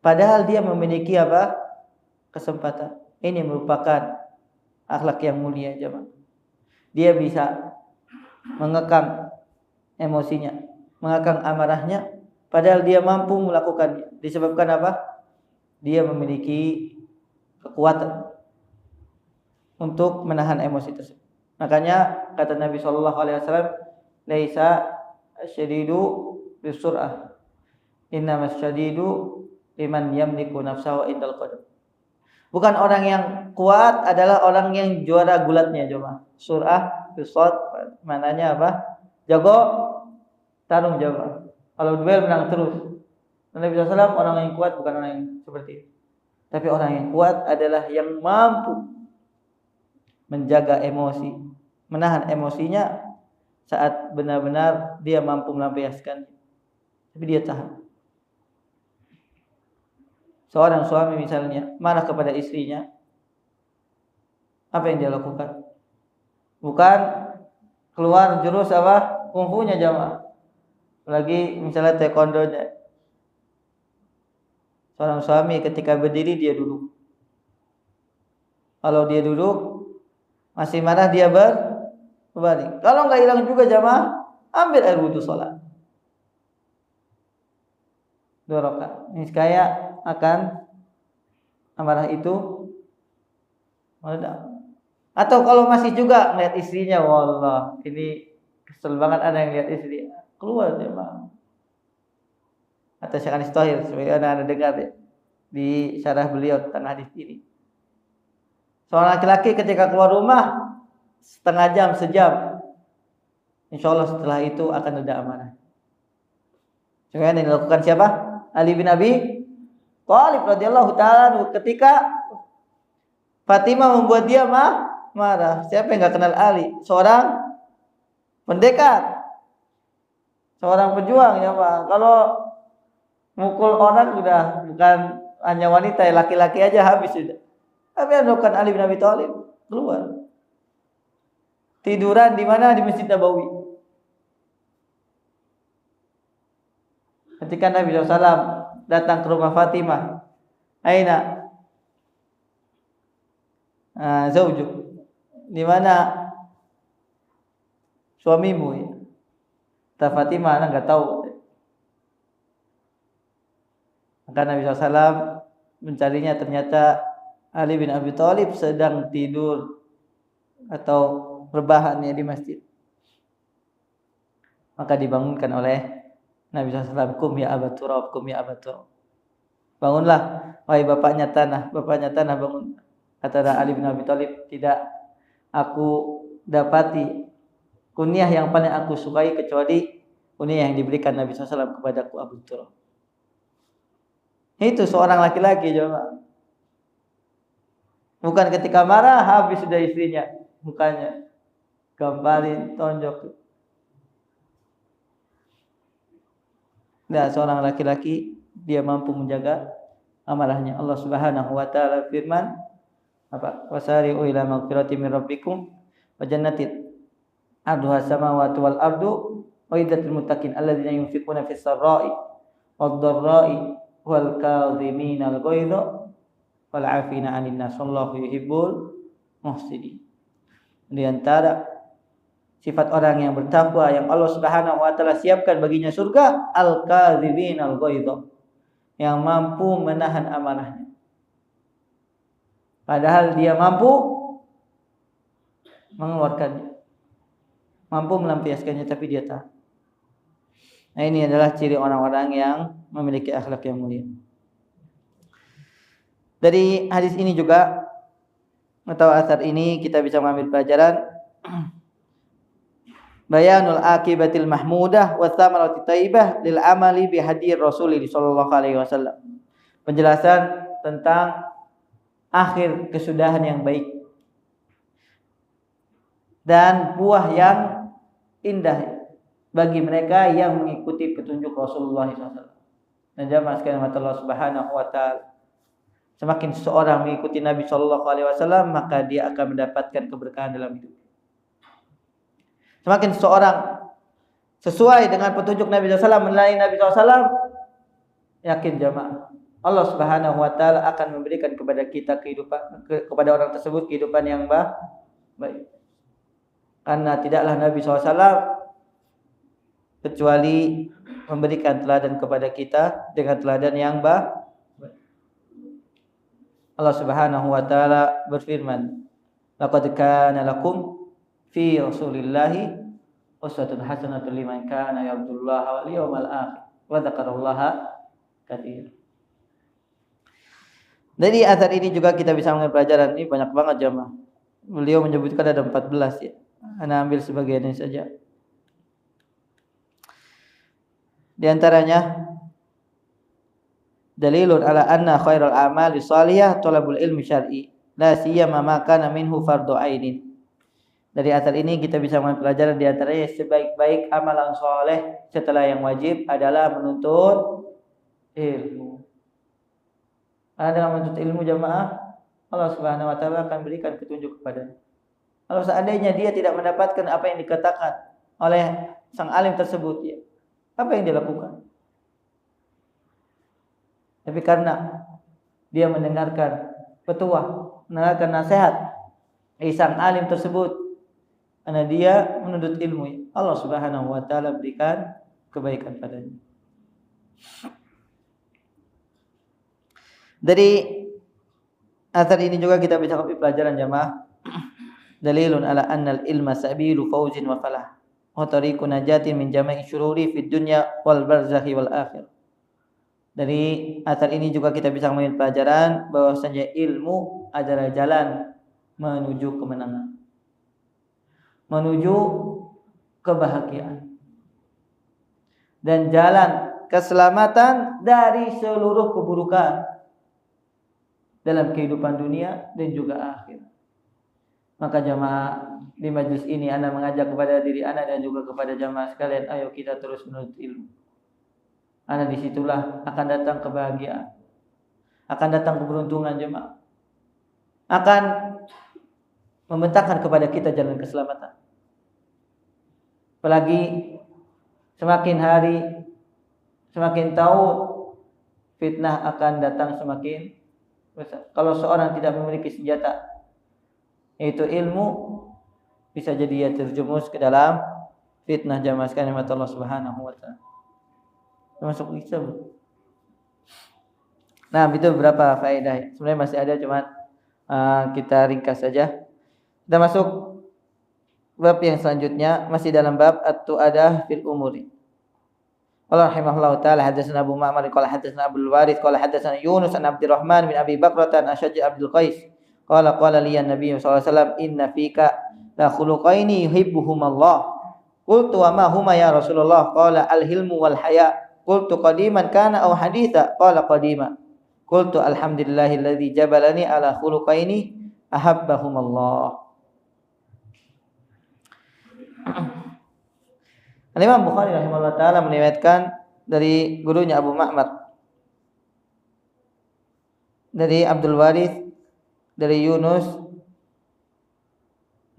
padahal dia memiliki apa? Kesempatan. Ini merupakan akhlak yang mulia jemaah. Dia bisa mengekang emosinya, mengekang amarahnya, padahal dia mampu melakukannya. Disebabkan apa? Dia memiliki kekuatan untuk menahan emosi tersebut. Makanya kata Nabi SAW, laisa asyadidu bisur'ah, innamas syadidu liman yamliku nafsahu indal qadar. Bukan orang yang kuat adalah orang yang juara gulatnya jemaah. Surah bisad mananya apa? Jago tarung jemaah. Kalau duel menang terus. Nabi SAW orang yang kuat bukan orang yang seperti itu. Tapi orang yang kuat adalah yang mampu menjaga emosi, menahan emosinya saat benar-benar dia mampu melampiaskan. Tapi dia tahan. Seorang suami misalnya marah kepada istrinya, apa yang dia lakukan? Bukan keluar jurus apa? Kungfunya jamaah. Lagi misalnya taekwondonya. Seorang suami ketika berdiri dia duduk. Kalau dia duduk masih marah dia berbalik. Kalau enggak hilang juga jamaah, ambil air wudu salat. 2 rakaat. Ini kayak akan amarah itu meledak. Atau kalau masih juga melihat istrinya, wallah ini kesel banget ada yang lihat istri, keluar dia bang. Atau Syekh Anis Thahir sebagaimana anda dengar ya, di syarah beliau tentang hadis ini. Seorang laki-laki ketika keluar rumah setengah jam, sejam, insya Allah setelah itu akan reda amarah. Sebagaimana yang dilakukan siapa? Ali bin Abi Thalib radhiyallahu ta'ala ketika Fatimah membuat dia marah. Siapa yang enggak kenal Ali? Seorang pendekat, seorang pejuang ya Pak. Kalau mukul orang sudah bukan hanya wanita, ya laki-laki aja habis sudah. Tapi yang dilakukan Ali bin Abi Thalib keluar. Tiduran di mana? Di Masjid Nabawi. Ketika Nabi SAW datang ke rumah Fatimah, aina zaujuk, di mana suamimu ya. Kata Fatimah, anak enggak tahu. Maka Nabi SAW mencarinya, ternyata Ali bin Abi Thalib sedang tidur atau rebahan ya di masjid. Maka dibangunkan oleh Nabi SAW, kum ya Aba Turab, kum ya Aba Turab. Bangunlah, wahai bapaknya tanah, bangun. Kata Ali bin Abi Thalib, tidak aku dapati kunyah yang paling aku sukai kecuali kunyah yang diberikan Nabi SAW kepadaku, Abu Turab. Itu seorang laki-laki coba. Bukan ketika marah habis sudah istrinya, mukanya gambarin, tonjok. Nah, seorang laki-laki dia mampu menjaga amarahnya. Allah Subhanahu wa taala firman apa? Wasari'u ila maghfiratin min rabbikum wa jannatin 'arduha samawati wal ardu uiddatil muttaqin alladzina yunfiquna fis sarra'i wad dharra'i wal kadhiminal ghaidha wal 'afina 'anil nas wallahu yuhibbul muhsinin. Di antara sifat orang yang bertakwa yang Allah Subhanahu wa taala siapkan baginya surga, al-kadhibinal ghaidha, yang mampu menahan amarahnya. Padahal dia mampu mengeluarkannya, mampu melampiaskannya, tapi dia tahan. Nah, ini adalah ciri orang-orang yang memiliki akhlak yang mulia. Dari hadis ini juga atau asar ini kita bisa mengambil pelajaran bayanul akibatil mahmudah wa thamarati thayyibah lil amali bi hadir Rasul sallallahu alaihi wasallam. Penjelasan tentang akhir kesudahan yang baik dan buah yang indah bagi mereka yang mengikuti petunjuk Rasulullah SAW. Dan jamaah sekalian Allah Subhanahu wa taala, semakin seseorang mengikuti Nabi sallallahu alaihi wasallam, maka dia akan mendapatkan keberkahan dalam hidup. Semakin seseorang sesuai dengan petunjuk Nabi SAW, melayani Nabi SAW, yakin jamaah, Allah Subhanahu wa taala akan memberikan kepada kita kehidupan, kepada orang tersebut kehidupan yang baik. Karena tidaklah Nabi SAW kecuali memberikan teladan kepada kita dengan teladan yang baik. Allah Subhanahu wa taala berfirman, laqad kana lakum fi Rasulillahi uswatun hasanatun liman kana yarjullaha wal yawmal akhir wa dzakarallaha katsiran. Dari asar ini juga kita bisa mengambil pelajaran. Ini banyak banget jamaah. Beliau menyebutkan ada 14 ya. Ana ambil sebagiannya saja. Di antaranya dalilun ala anna khairul a'mali shalihah talabul ilmi syar'i la siyama ma kana minhu fardhu ainin. Dari asar ini kita bisa mengambil pelajaran, di antaranya sebaik-baik amalan soleh setelah yang wajib adalah menuntut ilmu. Karena dengan menuntut ilmu jamaah, Allah Subhanahu wa taala akan berikan petunjuk kepadanya. Kalau seandainya dia tidak mendapatkan apa yang dikatakan oleh sang alim tersebut, ya, apa yang dia lakukan? Tapi karena dia mendengarkan petuah, mendengarkan nasihat dari sang alim tersebut, karena dia menuntut ilmu, Allah Subhanahu wa taala berikan kebaikan padanya. Dari asar ini juga kita bisa ambil pelajaran jamaah. Dalilun ala annal ilma sabilu fauzin wa falah wa tariqun najatin min jami'i syururi fid dunya wal barzakhi wal akhir. Dari asar ini juga kita bisa mengambil pelajaran bahwasanya ilmu adalah jalan menuju kemenangan, menuju kebahagiaan, dan jalan keselamatan dari seluruh keburukan dalam kehidupan dunia dan juga akhirat. Maka jamaah di majelis ini ana mengajak kepada diri ana dan juga kepada jamaah sekalian, ayo kita terus menuntut ilmu. Ana disitulah akan datang kebahagiaan, akan datang keberuntungan jemaah, akan membentangkan kepada kita jalan keselamatan. Apalagi semakin hari, semakin tahun, fitnah akan datang semakin besar. Kalau seorang tidak memiliki senjata yaitu ilmu bisa jadi ya terjerumus ke dalam fitnah jamaah sekalian nikmat Allah Subhanahu wa taala. Termasuk bisa, Bu. Nah, itu beberapa faedah. Sebenarnya masih ada, cuman kita ringkas saja. Kita masuk bab yang selanjutnya, masih dalam bab at-tu'adah fil umuri. Qala rahimahullahu taala hadatsana Abu Ma'mar qala hadatsana Abdul Warith qala hadatsana Yunus an Abdurrahman bin Abi Bakrah an Ashaj Abdul Qais qala qala li an-nabiy sallallahu alaihi wasallam inna fika la khuluqaini yuhibbuhumallah. Qultu wa ma huma ya Rasulullah? Qala al-hilmu wal haya. Qultu qadiman kana aw haditha? Qala qadima. Qultu alhamdulillahilladzi jabalani ala khuluqaini ahabbahumallah. Imam Bukhari rahimahullah taala meriwayatkan dari gurunya Abu Ma'mar, dari Abdul Warith, dari Yunus,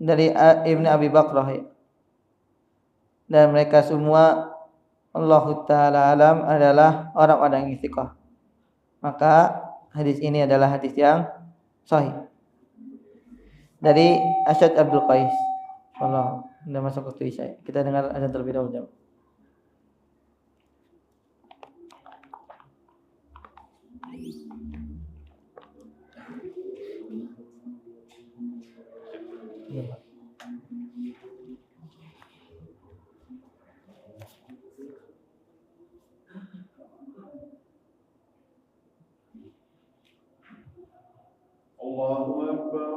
dari Ibnu Abi Bakrah, dan mereka semua Allah taala alam adalah orang-orang yang thiqah. Maka hadis ini adalah hadis yang sahih. Dari Ashaj Abdul Qais. Allah, sudah masuk waktu Isya. Kita dengar azan terlebih dahulu. Allahu Akbar.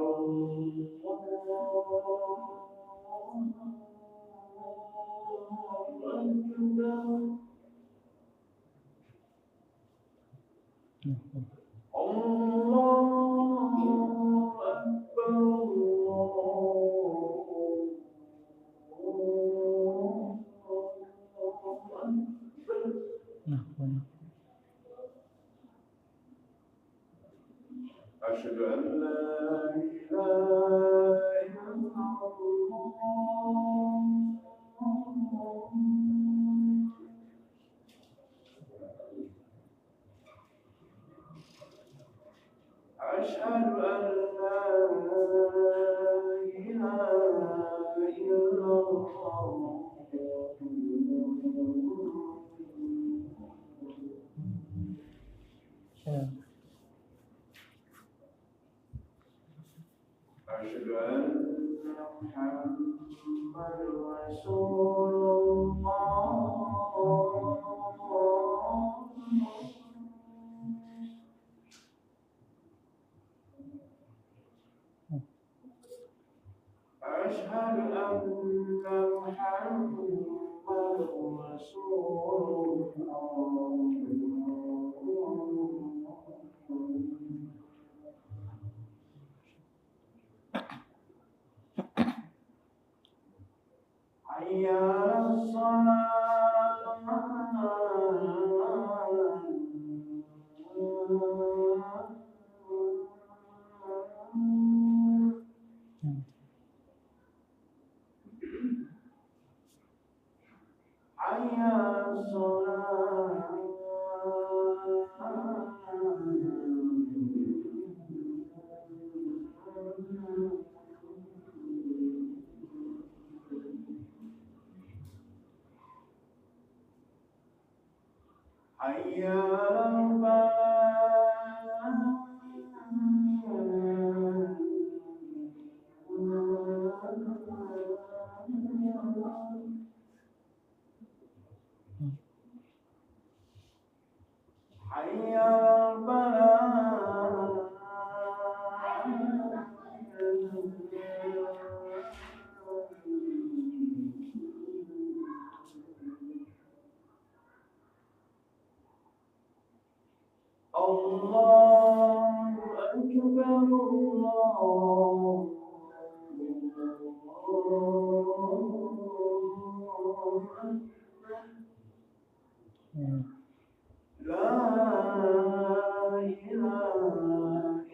أشهد أن لا إله إلا الله أشهد أن لا إله إلا الله أشهد أن محمد رسول الله أشهد أن محمد رسول حي على الصلاة حي على الصلاة حي على الفلاح حي على الله أكبر الله لا إله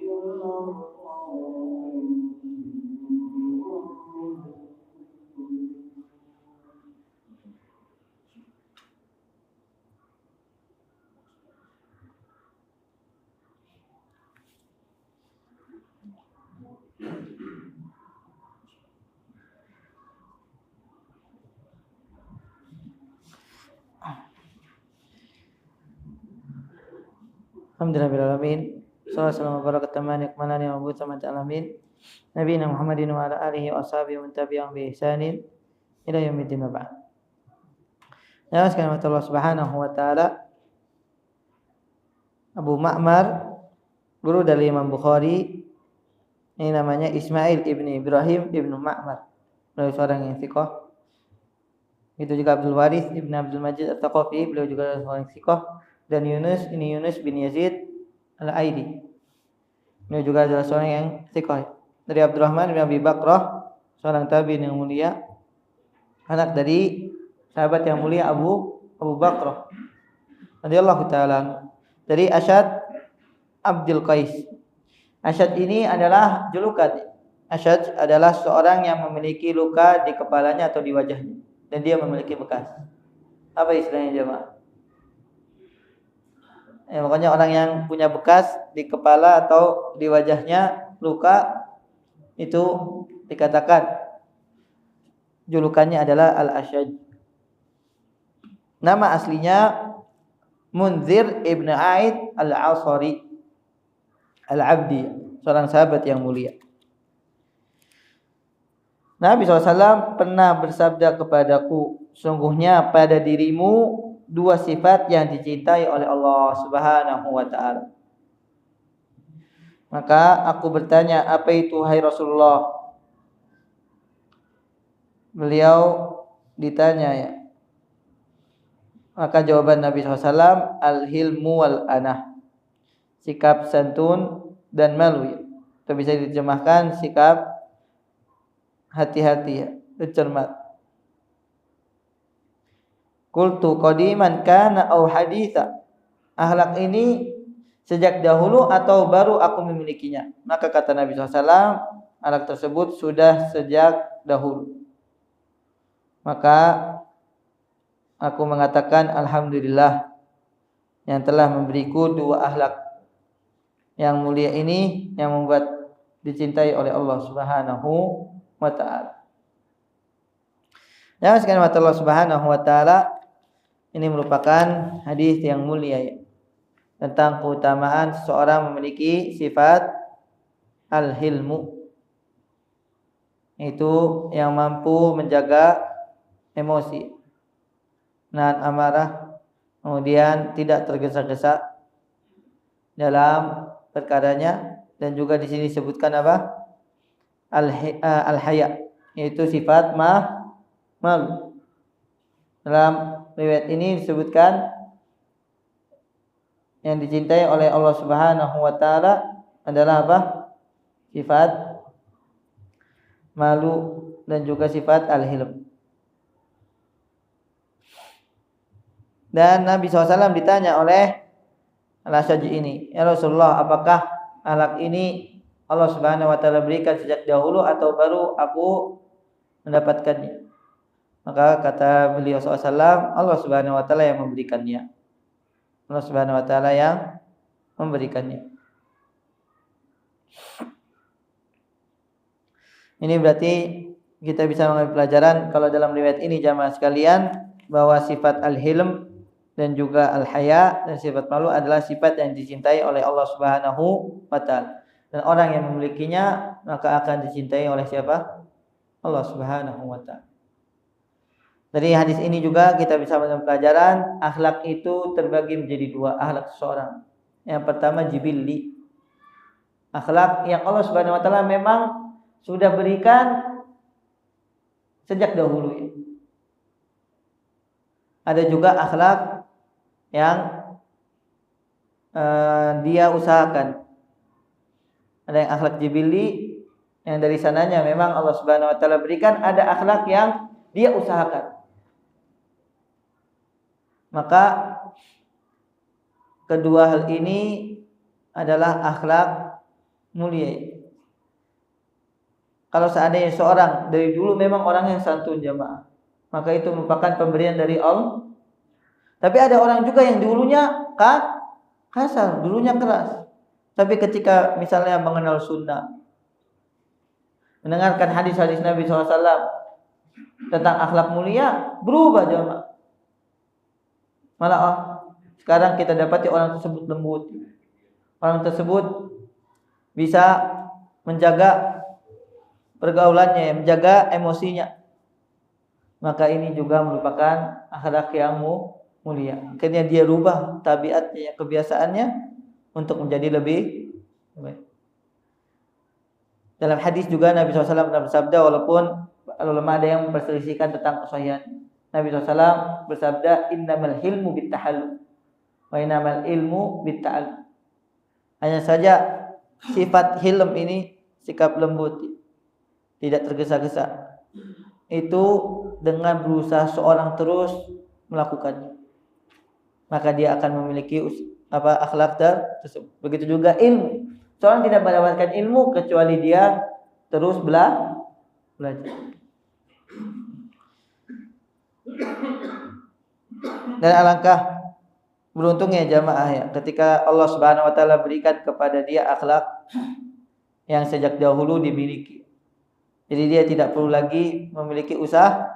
إلا الله Alhamdulillahirabbil alamin. Sallallahu alaihi wa sallam Nabiyina Muhammadin wa ala alihi wa ashabihi wa tabi'ahum bi ihsanin ila yaumiddin wa ba'd. Ya, sekalian Allah Subhanahu wa taala. Abu Ma'mar, guru dari Imam Bukhari, ini namanya Ismail ibni Ibrahim ibnu Ma'mar, beliau seorang yang thiqah. Itu juga Abdul Waris ibn Abdul Majid At-Thaqafi, beliau juga seorang yang thiqah. Dan Yunus bin Yazid Al-Aidi, beliau juga adalah seorang yang thiqah. Dari Abdurrahman bin Abi Bakrah, seorang tabi'in yang mulia, anak dari sahabat yang mulia Abu Bakrah radhiyallahu taala. Dari Asyad Abdul Qais. Asyad ini adalah julukan. Asyad adalah seorang yang memiliki luka di kepalanya atau di wajahnya, dan dia memiliki bekas. Apa istilahnya jemaah? Ya, pokoknya orang yang punya bekas di kepala atau di wajahnya, luka, itu dikatakan julukannya adalah Al-Asyad. Nama aslinya Munzir ibn Aid Al-Asari Al-Abdi, seorang sahabat yang mulia. Nabi SAW pernah bersabda kepadaku, sungguhnya pada dirimu dua sifat yang dicintai oleh Allah Subhanahu wa ta'ala. Maka aku bertanya, apa itu hai Rasulullah? Beliau ditanya, ya. Maka jawaban Nabi SAW, al-hilmu wal-anah, sikap santun dan malu. Itu bisa diterjemahkan sikap hati-hati, ya, cermat. Qultu qadiman kana au haditha. Akhlak ini sejak dahulu atau baru aku memilikinya? Maka kata Nabi SAW, akhlak tersebut sudah sejak dahulu. Maka aku mengatakan alhamdulillah yang telah memberiku dua akhlak yang mulia ini, yang membuat dicintai oleh Allah Subhanahu wa ta'ala. Ya, sekalian Allah Subhanahu wa ta'ala, ini merupakan hadis yang mulia, ya, tentang keutamaan seseorang memiliki sifat al-hilmu, itu yang mampu menjaga emosi, nahan amarah, kemudian tidak tergesa-gesa dalam perkaranya. Dan juga di sini disebutkan apa? Al-haya, yaitu sifat malu. Dalam riwayat ini disebutkan yang dicintai oleh Allah Subhanahu wa ta'ala adalah apa? Sifat malu dan juga sifat al-hilm. Dan Nabi SAW ditanya oleh Al-Asyaj ini, ya Rasulullah, apakah akhlak ini Allah Subhanahu wa ta'ala berikan sejak dahulu atau baru aku mendapatkannya? Maka kata beliau SAW, Allah Subhanahu wa ta'ala yang memberikannya. Allah Subhanahu wa ta'ala yang memberikannya. Ini berarti kita bisa mengambil pelajaran kalau dalam riwayat ini jamaah sekalian, bahwa sifat al-hilm dan juga al-haya dan sifat malu adalah sifat yang dicintai oleh Allah Subhanahu wa ta'ala. Dan orang yang memilikinya maka akan dicintai oleh siapa? Allah Subhanahu wa ta'ala. Dari hadis ini juga kita bisa mengambil pelajaran, akhlak itu terbagi menjadi dua akhlak seseorang. Yang pertama jibilli, akhlak yang Allah Subhanahu wa ta'ala memang sudah berikan sejak dahulu. Ada juga akhlak yang dia usahakan. Ada yang akhlak jibilli yang dari sananya memang Allah Subhanahu wa ta'ala berikan, ada akhlak yang dia usahakan. Maka kedua hal ini adalah akhlak mulia. Kalau seandainya seorang dari dulu memang orang yang santun jamaah, maka itu merupakan pemberian dari Allah. Tapi ada orang juga yang dulunya kasar, dulunya keras. Tapi ketika misalnya mengenal sunnah, mendengarkan hadis-hadis Nabi SAW tentang akhlak mulia, berubah jamaah. Malah sekarang kita dapati orang tersebut lembut, orang tersebut bisa menjaga pergaulannya, menjaga emosinya, maka ini juga merupakan akhlak yang mulia. Akhirnya dia rubah tabiatnya, kebiasaannya untuk menjadi lebih baik. Dalam hadis juga Nabi SAW pernah bersabda, walaupun ulama ada yang memperselisihkan tentang kesahihan, Nabi SAW bersabda, innamal hilmu bittahallum wa innamal ilmu bitta'allum. Hanya saja sifat hilm ini sikap lembut, tidak tergesa-gesa, itu dengan berusaha seorang terus melakukannya, maka dia akan memiliki akhlak tersebut. Begitu juga ilmu. Seorang tidak mendapatkan ilmu kecuali dia terus belajar. Dan alangkah beruntungnya jamaah ya, ketika Allah Subhanahu wa taala berikan kepada dia akhlak yang sejak dahulu dimiliki. Jadi dia tidak perlu lagi memiliki usaha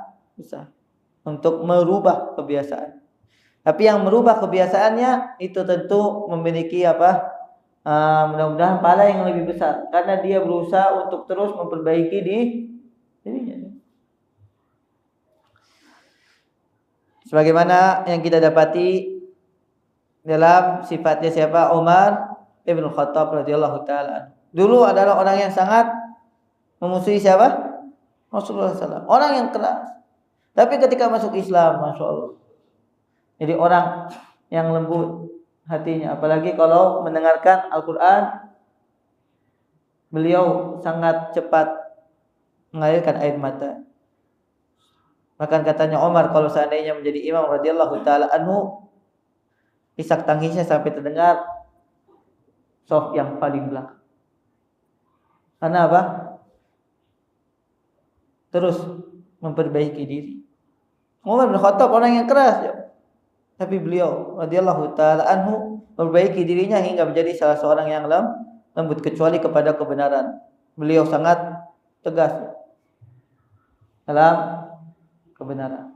untuk merubah kebiasaan. Tapi yang merubah kebiasaannya itu tentu memiliki mudah-mudahan pahala yang lebih besar, karena dia berusaha untuk terus memperbaiki dirinya. Sebagaimana yang kita dapati dalam sifatnya siapa? Umar ibn Khattab radhiyallahu taala. Dulu adalah orang yang sangat memusuhi siapa? Rasulullah SAW. Orang yang keras. Tapi ketika masuk Islam, masya Allah, jadi orang yang lembut hatinya. Apalagi kalau mendengarkan Al-Quran, beliau sangat cepat mengalirkan air mata. Bahkan katanya Umar, kalau seandainya menjadi imam radhiyallahu taala anhu, isak tangisnya sampai terdengar saf yang paling belakang. Karena apa? Terus memperbaiki diri. Umar bin Khattab orang yang keras ya. Tapi beliau radhiyallahu taala anhu memperbaiki dirinya hingga menjadi salah seorang yang lembut kecuali kepada kebenaran. Beliau sangat tegas dalam kebenaran.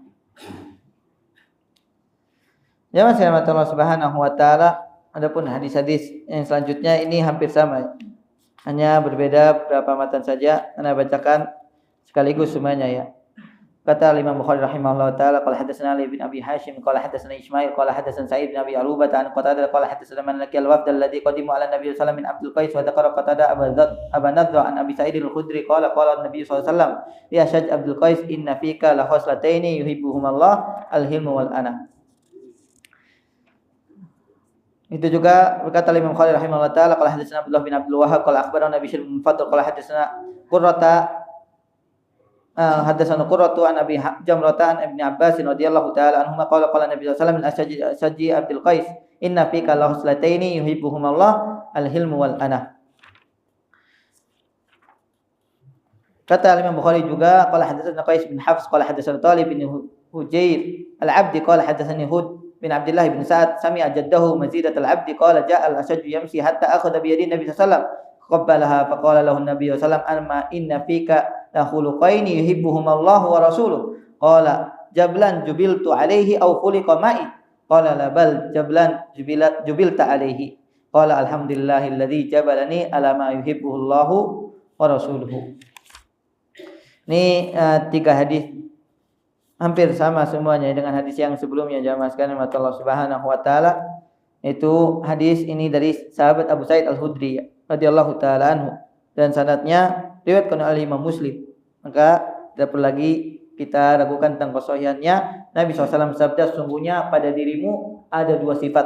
Jamaah sekalian Allah Subhanahu wa taala, adapun hadis-hadis yang selanjutnya ini hampir sama. Hanya berbeda beberapa matan saja. Saya bacakan sekaligus semuanya ya. Kata Imam Bukhari rahimahullah taala, qala hadatsana Ali bin Abi Hashim qala hadatsana Ismail qala hadatsana Sa'id bin Abi Arubah an Qatadah qala hadatsana man laqiyal wafd alladhi qadimu ala Nabi sallallahu alaihi wasallam min Abdul Qais wa dzakara Qatadah Abu Nadhr an Abi Sa'id al-Khudri qala Nabi sallallahu alaihi wasallam ya Shaj Abdul Qais inna fika la khoslataini yuhibbuhumallah al-hilmu wal ana. Itu juga berkata Imam Bukhari rahimahullah taala qala hadatsana Abdullah bin Abdul Wahhab qala akhbarana Bishr bin Fadl qala hadatsana Hadatsana Qurratu an Abi Jamrata an Ibnu Abbas radhiyallahu taala anhuma qala Nabi sallallahu alaihi wasallam Saji Abdul Qais inna fika la huslataini yuhibbuhumallah al-hilmu wal ana. Kata Imam Bukhari juga qala hadatsana Qais bin Hafs qala hadatsana Talib bin Hujair al-Abdi qala hadatsani Hud bin Abdullah bin Sa'ad sami'a jaddahu Mazidat al-Abdi qala ja'a al-Ashaj yamshi hatta akhadha bi yadi Nabi sallallahu alaihi wasallam qabbalaha faqala lahu Nabi sallallahu alaihi wasallam amma inna fika la khuluqaini yuhibbuhumallahu wa rasuluhu qala jablan jubiltu alaihi aw khuliqa ma'i qala la bal jablan jubilta alaihi qala alhamdulillahilladzi jabalani ala ma yuhibbuhullahu wa rasuluhu. Ini tiga hadis hampir sama semuanya dengan hadis yang sebelumnya jamaah sekalian Allah Subhanahu wa taala. Itu hadis ini dari sahabat Abu Sa'id Al-Khudri radhiyallahu taala anhu dan sanadnya riwayatkan oleh Imam Muslim. Maka tidak perlu lagi kita ragukan tentang kesahihannya. Nabi SAW bersabda, sesungguhnya pada dirimu ada dua sifat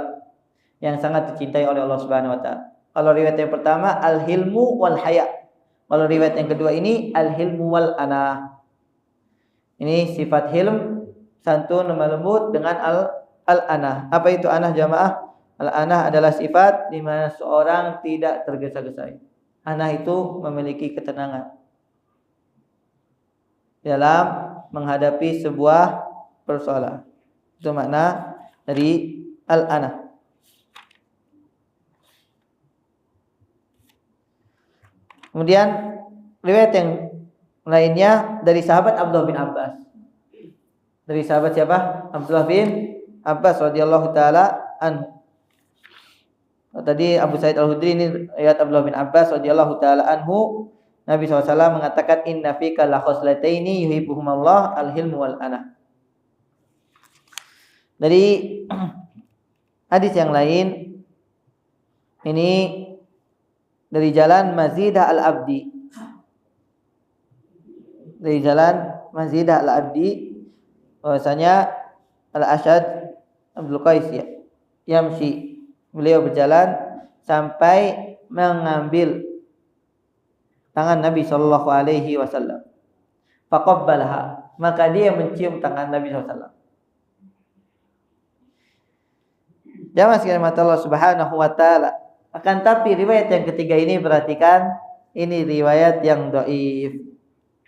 yang sangat dicintai oleh Allah Subhanahu wa taala. Kalau riwayat yang pertama al-hilmu wal haya. Kalau riwayat yang kedua ini al-hilmu wal ana. Ini sifat hilm, santun, lemah lembut dengan al-ana. Apa itu ana jamaah? Al-ana adalah sifat di mana seorang tidak tergesa-gesa. Ana itu memiliki ketenangan dalam menghadapi sebuah persoalan. Itu makna dari al-ana. Kemudian riwayat yang lainnya dari sahabat Abdullah bin Abbas. Dari sahabat siapa? Abdullah bin Abbas radhiyallahu taala anhu. Tadi Abu Sa'id Al-Khudri ini riwayat Abdullah bin Abbas radhiyallahu taala anhu, Nabi SAW mengatakan inna fika la khoslataini yuhibbuhumallah al-hilmu wal ana. Dari hadis yang lain ini dari jalan Mazidah Al-Abdi. Dari jalan Mazidah Al-Abdi bahwasanya Al-Asyad Abdul Qais ya, yamshi, beliau berjalan sampai mengambil tangan Nabi sallallahu alaihi wasallam. Faqabbalaha, maka dia mencium tangan Nabi sallallahu alaihi wasallam. Jamaah sekalian mata Allah Subhanahu wa taala. Akan tapi riwayat yang ketiga ini perhatikan, ini riwayat yang dhaif.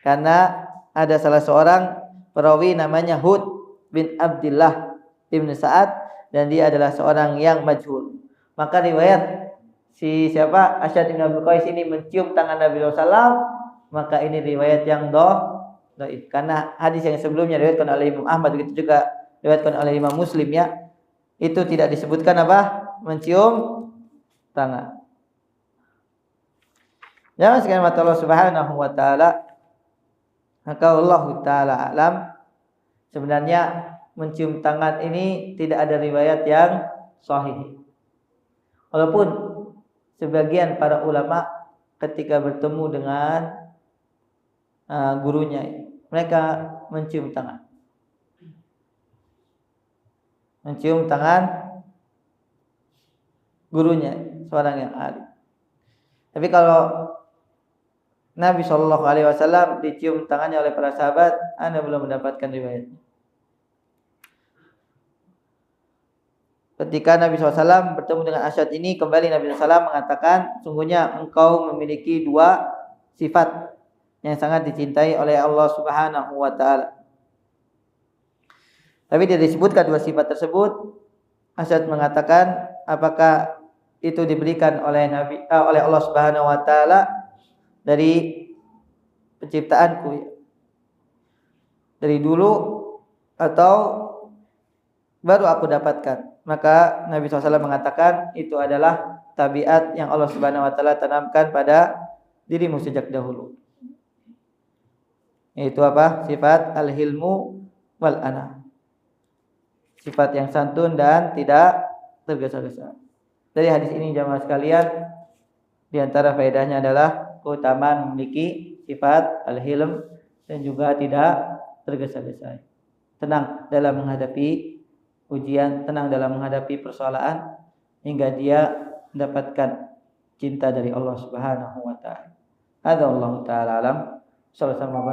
Karena ada salah seorang perawi namanya Hud bin Abdullah bin Sa'ad dan dia adalah seorang yang majhul. Maka riwayat si siapa Asyad bin Abdul Qais ini mencium tangan Nabi SAW, maka ini riwayat yang dhaif. Karena hadis yang sebelumnya diriwayatkan oleh Imam Ahmad, begitu juga diriwayatkan oleh Imam Muslim ya, itu tidak disebutkan apa? Mencium tangan. Jangan sekalian mata Allah Subhanahu wa taala, maka Allah taala alam, sebenarnya mencium tangan ini tidak ada riwayat yang sahih. Walaupun sebagian para ulama ketika bertemu dengan gurunya, mereka mencium tangan. Mencium tangan gurunya, seorang yang alim. Tapi kalau Nabi Shallallahu Alaihi Wasallam dicium tangannya oleh para sahabat, Anda belum mendapatkan riwayatnya. Ketika Nabi SAW bertemu dengan Asyad ini, kembali Nabi SAW mengatakan, sungguhnya engkau memiliki dua sifat yang sangat dicintai oleh Allah Subhanahu wa taala. Tapi tidak disebutkan dua sifat tersebut. Asyad mengatakan, apakah itu diberikan oleh oleh Allah Subhanahu wa taala dari penciptaanku ya, dari dulu, atau baru aku dapatkan? Maka Nabi SAW mengatakan itu adalah tabiat yang Allah Subhanahu wa taala tanamkan pada dirimu sejak dahulu. Yaitu apa? Sifat al-hilmu wal ana. Sifat yang santun dan tidak tergesa-gesa. Dari hadis ini jamaah sekalian, di antara faedahnya adalah keutamaan memiliki sifat al-hilm dan juga tidak tergesa-gesa. Tenang dalam menghadapi ujian, tenang dalam menghadapi persoalan hingga dia mendapatkan cinta dari Allah Subhanahu wa taala. Hadza wallahu taala alam. Sallallahu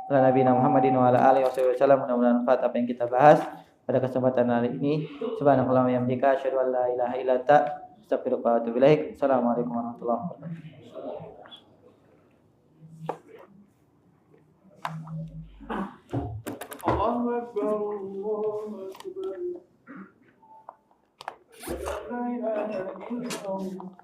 alaihi Muhammadin wa ala alihi wasallam. Mudah-mudahan manfaat apa yang kita bahas pada kesempatan hari ini. Subhanallah wa bihamdika asyhadu an la ilaha illa anta astaghfiruka wa atubu ilaik. Assalamualaikum warahmatullahi wabarakatuh. Allahu Akbar, Allahu Akbar. La ilaha illallah.